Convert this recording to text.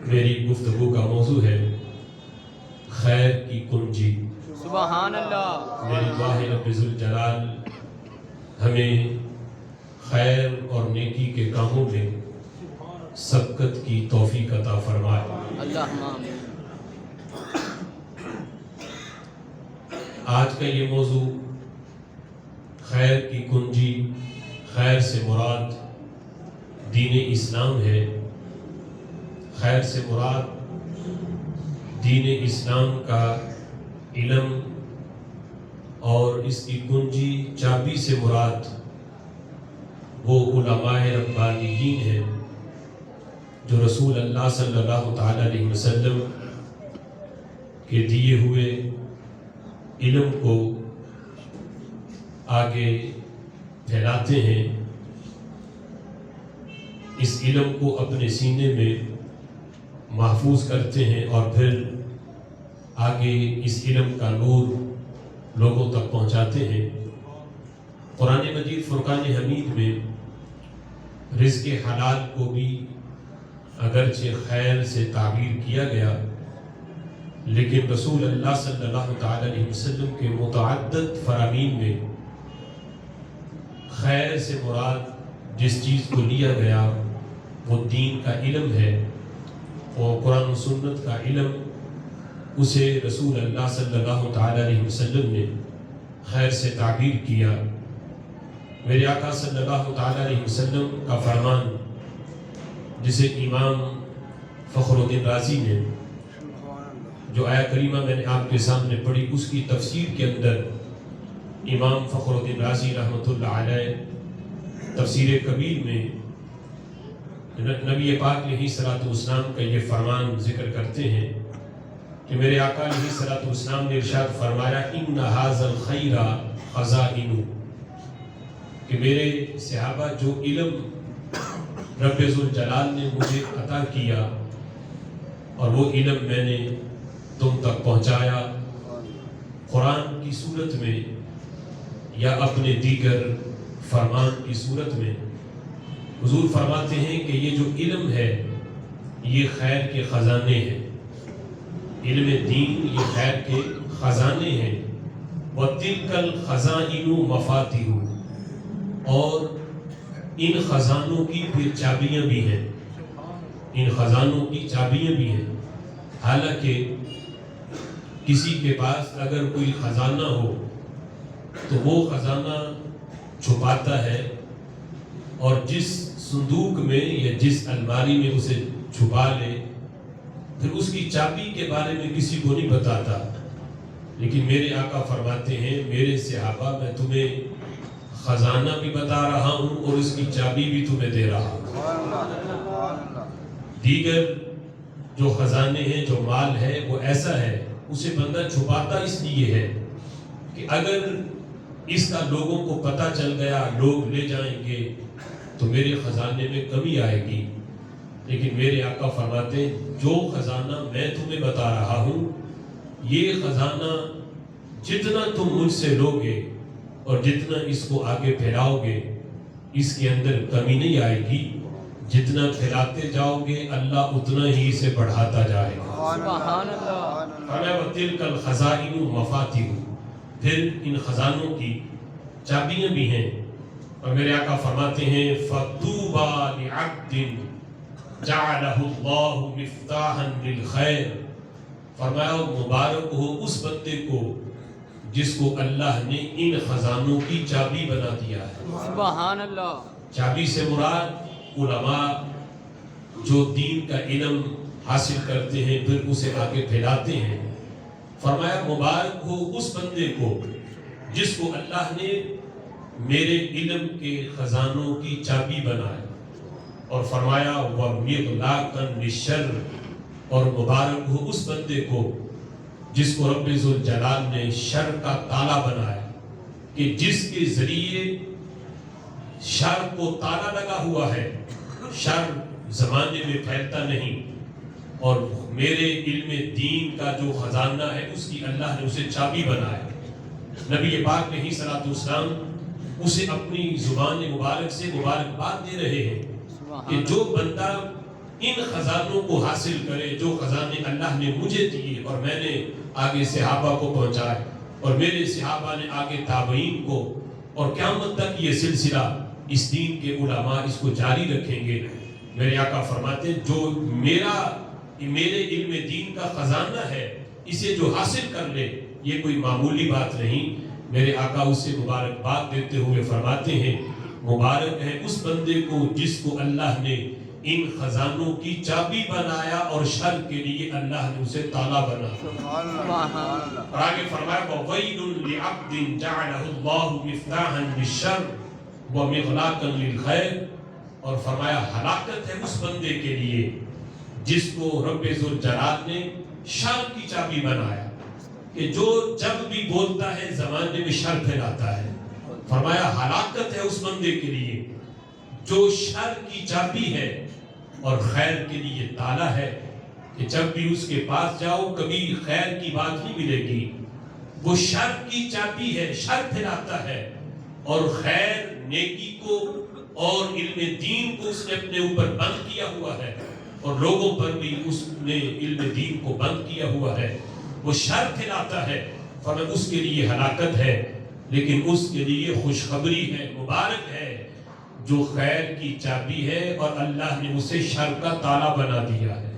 میری گفتگو کا موضوع ہے خیر کی کنجی۔ سبحان اللہ۔ میری دعا ہے رب ذوالجلال ہمیں خیر اور نیکی کے کاموں میں سبقت کی توفیق عطا فرمائے۔ اللہم آمین۔ آج کا یہ موضوع خیر کی کنجی، خیر سے مراد دین اسلام ہے۔ خیر سے مراد دین اسلام کا علم اور اس کی کنجی چابی سے مراد وہ علماء ربانیین ہیں جو رسول اللہ صلی اللہ تعالی علیہ وسلم کے دیے ہوئے علم کو آگے پھیلاتے ہیں، اس علم کو اپنے سینے میں محفوظ کرتے ہیں اور پھر آگے اس علم کا نور لوگوں تک پہنچاتے ہیں۔ قرآن مجید فرقان حمید میں رزق حلال کو بھی اگرچہ خیر سے تعبیر کیا گیا، لیکن رسول اللہ صلی اللہ تعالی علیہ وسلم کے متعدد فرامین میں خیر سے مراد جس چیز کو لیا گیا وہ دین کا علم ہے، اور قرآن و سنت کا علم، اسے رسول اللہ صلی اللہ تعالی علیہ وسلم نے خیر سے تعبیر کیا۔ میرے آقا صلی اللہ تعالی علیہ وسلم کا فرمان جسے امام فخر الدین رازی نے جو آیہ کریمہ میں نے آپ کے سامنے پڑھی، اس کی تفسیر کے اندر امام فخر الدین رازی رحمۃ اللہ علیہ تفسیر کبیر میں نبی پاک علیہ الصلوۃ والسلام کا یہ فرمان ذکر کرتے ہیں کہ میرے آقا علیہ الصلوۃ والسلام نے ارشاد فرمایا ان ھذا الخیر خزائن، کہ میرے صحابہ جو علم رب ذوالجلال نے مجھے عطا کیا اور وہ علم میں نے تم تک پہنچایا قرآن کی صورت میں یا اپنے دیگر فرمان کی صورت میں، حضور فرماتے ہیں کہ یہ جو علم ہے یہ خیر کے خزانے ہیں، علم دین یہ خیر کے خزانے ہیں۔ وَتِلْكَ الْخَزَائِنُ مَفَاتِحُ، اور ان خزانوں کی پھر چابیاں بھی ہیں، ان خزانوں کی چابیاں بھی ہیں۔ حالانکہ کسی کے پاس اگر کوئی خزانہ ہو تو وہ خزانہ چھپاتا ہے، اور جس صندوق میں یا جس الماری میں اسے چھپا لے پھر اس کی چابی کے بارے میں کسی کو نہیں بتاتا، لیکن میرے آقا فرماتے ہیں میرے صحابہ میں تمہیں خزانہ بھی بتا رہا ہوں اور اس کی چابی بھی تمہیں دے رہا ہوں۔ دیگر جو خزانے ہیں، جو مال ہے، وہ ایسا ہے اسے بندہ چھپاتا اس لیے ہے کہ اگر اس کا لوگوں کو پتہ چل گیا، لوگ لے جائیں گے تو میرے خزانے میں کمی آئے گی۔ لیکن میرے آقا فرماتے ہیں جو خزانہ میں تمہیں بتا رہا ہوں یہ خزانہ جتنا تم مجھ سے لوگے اور جتنا اس کو آگے پھیلاؤ گے اس کے اندر کمی نہیں آئے گی، جتنا پھیلاتے جاؤ گے اللہ اتنا ہی اسے بڑھاتا جائے گا۔ سبحان اللہ۔ وَتِلْكَ الْخَزَائِنُ مَفَاتِحُ، پھر ان خزانوں کی چابیاں بھی ہیں، اور میرے آقا فرماتے ہیں فَطُوبَى لِعَبْدٍ جَعَلَهُ اللَّهُ مِفْتَاحًا لِلْخَيْرِ، فرمایا مبارک ہو اس بندے کو جس کو اللہ نے ان خزانوں کی چابی بنا دیا ہے۔ سبحان اللہ۔ چابی سے مراد علماء جو دین کا علم حاصل کرتے ہیں پھر اسے آگے پھیلاتے ہیں۔ فرمایا مبارک ہو اس بندے کو جس کو اللہ نے میرے علم کے خزانوں کی چابی بنایا، اور فرمایا وَمِغْلَاقًا لِلشَّرِّ، اور مبارک ہو اس بندے کو جس کو رب ذوالجلال نے شر کا تالا بنایا، کہ جس کے ذریعے شر کو تالا لگا ہوا ہے، شر زمانے میں پھیلتا نہیں، اور میرے علم دین کا جو خزانہ ہے اس کی اللہ نے اسے چابی بنایا۔ نبی پاک علیہ الصلوۃ والسلام اسے اپنی زبان مبارک سے مبارکباد دے رہے ہیں کہ جو بندہ ان خزانوں کو حاصل کرے جو خزانے اللہ نے مجھے دیے اور میں نے آگے صحابہ کو پہنچائے اور میرے صحابہ نے آگے تابعین کو، اور قیامت تک یہ سلسلہ اس دین کے علماء اس کو جاری رکھیں گے۔ میرے آقا فرماتے ہیں جو میرے علم دین کا خزانہ ہے اسے جو حاصل کر لے یہ کوئی معمولی بات نہیں۔ میرے آقا اسے مبارکباد دیتے ہوئے فرماتے ہیں مبارک ہے اس بندے کو جس کو اللہ نے ان خزانوں کی چابی بنایا اور شر کے لیے اللہ نے اسے تالا بنا۔ سبحان اللہ۔ اور آگے فرمایا وَوَيْلٌ لِعَبْدٍ جَعَلَهُ اللَّهُ مِفْتَاحًا لِلشَّرِّ وَمِغْلَاقًا لِلْخَيْرِ، اور فرمایا ہلاکت ہے اس بندے کے لیے جس کو رب ذوالجلال نے شر کی چابی بنایا کہ جو جب بھی بولتا ہے زمانے میں شر پھیلاتا ہے۔ فرمایا ہلاکت ہے اس بندے کے لیے جو شر کی چابی ہے اور خیر کے لیے تالا ہے کہ جب بھی اس کے پاس جاؤ کبھی خیر کی بات نہیں ملے گی۔ وہ شر کی چابی ہے، شر پھیلاتا ہے، اور خیر نیکی کو اور علم دین کو اس نے اپنے اوپر بند کیا ہوا ہے اور لوگوں پر بھی اس نے علم دین کو بند کیا ہوا ہے۔ وہ شر پھیلاتا ہے، فرمایا اس کے لیے ہلاکت ہے، لیکن اس کے لیے خوشخبری ہے، مبارک ہے جو خیر کی چابی ہے اور اللہ نے اسے شر کا تالا بنا دیا ہے۔